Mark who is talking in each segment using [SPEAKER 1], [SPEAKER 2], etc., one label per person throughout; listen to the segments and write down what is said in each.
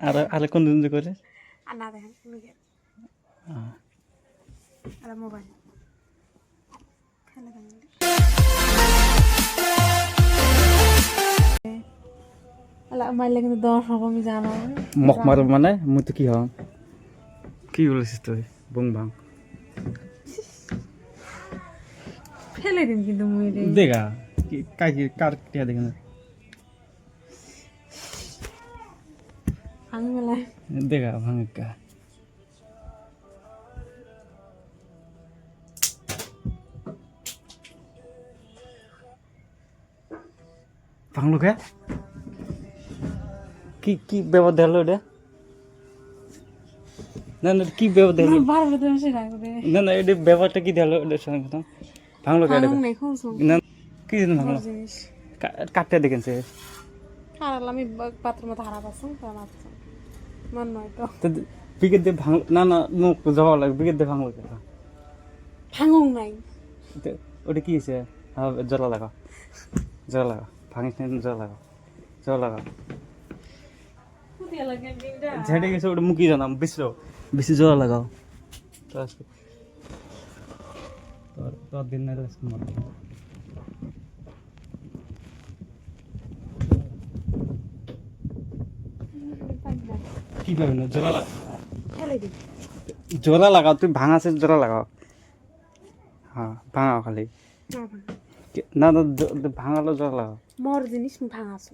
[SPEAKER 1] আর আর কোন দিন করে
[SPEAKER 2] আর না দেখেন আর মোবাইল ফেলে দেন আলা মাইলে কিন্তু 10 হবে আমি জানো
[SPEAKER 1] মক মার মানে মুই তো কি হম কি বলেছিস তুই বুং ভাং
[SPEAKER 2] ফেলে দিন কিন্তু মুই রে
[SPEAKER 1] দেখা কি কাই কার টিয়া দেখেন
[SPEAKER 2] আমি মেলা
[SPEAKER 1] দেখা ভাঙে কা ভাঙলো কে কি কি ব্যবহার হলো এটা না না কি ব্যবহার হলো
[SPEAKER 2] বারবার তো এসে রাখবে
[SPEAKER 1] না না এটা ব্যবহারটা কি হলো এটা সঙ্গে কথা ভাঙলো কে এটা
[SPEAKER 2] ভাঙুন নাই খুঁজো
[SPEAKER 1] না কি জানো ভাঙলো
[SPEAKER 2] জিনিস
[SPEAKER 1] কাটতে দেখেন সে
[SPEAKER 2] হারালাম আমি পাত্রের মধ্যে হারা পাচ্ছি তা মারছি মন নয় তো
[SPEAKER 1] তো বিকেট দিয়ে ভাঙ না না মুখ যাওয়া লাগে বিকেট দিয়ে ভাঙলো কে
[SPEAKER 2] ভাঙুন নাই
[SPEAKER 1] ওটা কি হয়েছে হ্যাঁ জলা লাগা জলা লাগা ভাঙিস না জলা লাগা জলা লাগা
[SPEAKER 2] কুতিয়া লাগে দিনটা
[SPEAKER 1] ঝেড়ে গেছে ওটা মুখি জানাম বেশিও বেশি জলা লাগাও তো আজকে তোর দিন না আজকে মর কি পাবে না জলা লাগা
[SPEAKER 2] ফেলে দিন
[SPEAKER 1] জলা লাগাও তুই ভাঙাছে জলা লাগাও হ্যাঁ ভাঙাও খালি না না ভাঙালো জলা লাগাও
[SPEAKER 2] মোর জিনিস ভাঙাছো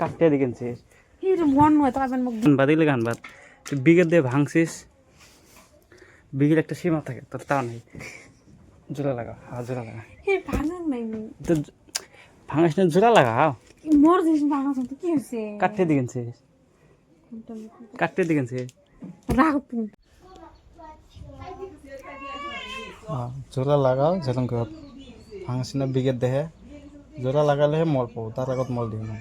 [SPEAKER 1] কাটতে দেখেছিস
[SPEAKER 2] এই যে মন নয় তো আবার মুখ
[SPEAKER 1] বাদিলে গান বাদ তুই বিঘের দিয়ে ভাঙছিস বিঘের একটা সীমা থাকে তোর তা নেই জোড়া লাগা হ্যাঁ জোড়া লাগা
[SPEAKER 2] এই ভাঙুন নাই
[SPEAKER 1] তো ভাঙাস না জোড়া লাগাও
[SPEAKER 2] মোর জিনিস ভাঙাছো তো কি হয়েছে
[SPEAKER 1] কাটতে দেখেছিস কাটতে দেখেছিস
[SPEAKER 2] রাগ তুমি
[SPEAKER 3] জোড়া লাগাও যেরকম ভাঙাছি না বিঘের দেহে জোড়া লাগালেহে মল পাবো তার আগত মল দিও না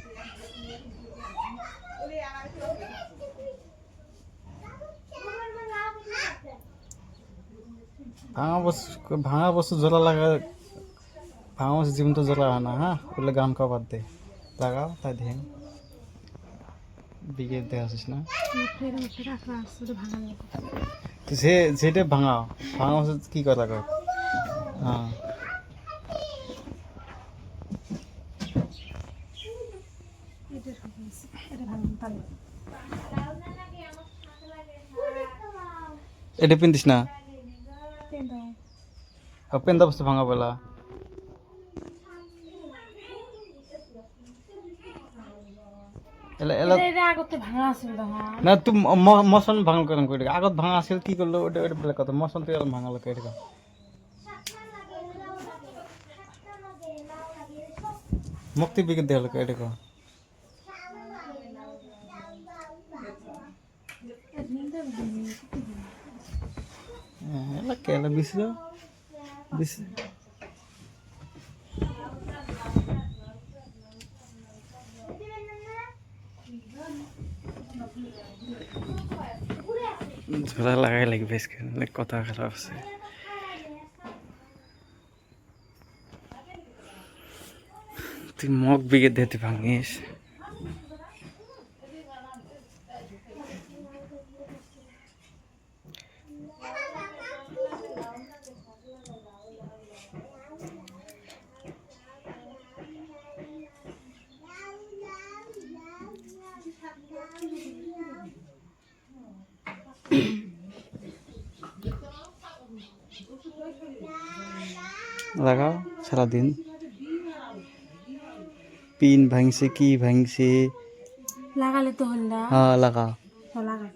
[SPEAKER 3] ভাঙা বস্তু জোড়া লাগা ভাঙা বস্তু জীবন তো জোড়া হয় না হ্যাঁ বললে গান খাওয়া বাদ দে লাগাও তাই দেহে বিঘের দেহে আসিস না তো সেটা ভাঙাও ভাঙা বস্তু কি করা লাগে হ্যাঁ এটা পিন্দিস না পেন্দা বস্তু ভাঙা পেলা না তুই মশন ভাঙল কেন করে আগত ভাঙা আছিল কি করলো ওটা ওটা বেলা কথা মশন তুই আর ভাঙালো কে এটা মুক্তি বিকে দেওয়া লোক এটা এলা কেলা বিসল বিস
[SPEAKER 1] জোড়া লাগাই লাগবে বেশ কথা খারাপ আছে তুই মগ বিঘে দিতে ভাঙিস লাগাও সারাদিন পিন ভাঙছে কি ভাঙছে
[SPEAKER 2] লাগালে তো হল না
[SPEAKER 1] হ্যাঁ লাগাও
[SPEAKER 2] লাগা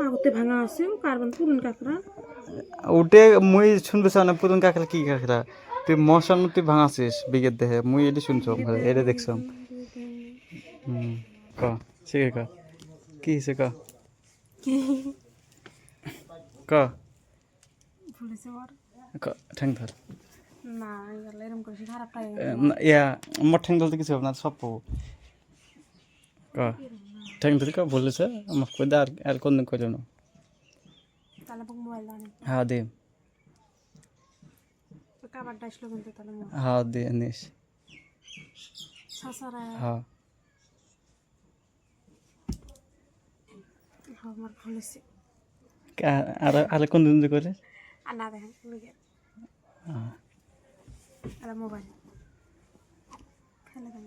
[SPEAKER 2] আগতে ভাঙা আছে কার্বন পুরন কাকড়া
[SPEAKER 1] ওটে মুই শুনতে চাও না পুরন কাকড়া কি কাকড়া তুই মশান তুই ভাঙাছিস বিগের দেহে মুই এটা শুনছ এটা দেখছম ক ঠিক ক কি হয়েছে ক
[SPEAKER 2] ভুলেছে ওর
[SPEAKER 1] ঠ্যাং ধর
[SPEAKER 2] না এরকম করে খারাপ লাগে
[SPEAKER 1] ইয়া আমার ঠ্যাং ধরতে কিছু হবে না সব পাবো ক ঠ্যাং ধরে ক বলেছে আমার কই আর আর কোন দিন কইল না
[SPEAKER 2] তাহলে মোবাইল দাও
[SPEAKER 1] হ্যাঁ দে
[SPEAKER 2] কাবার ডাইসলো কিন্তু তাহলে
[SPEAKER 1] হ্যাঁ দে নিস
[SPEAKER 2] শাসারা
[SPEAKER 1] হ্যাঁ
[SPEAKER 2] আমার খুলেছি
[SPEAKER 1] আর আর কোন দিন করে
[SPEAKER 2] আর না দেখেন নিজের
[SPEAKER 1] হ্যাঁ
[SPEAKER 2] আর মোবাইল ফেলে দেন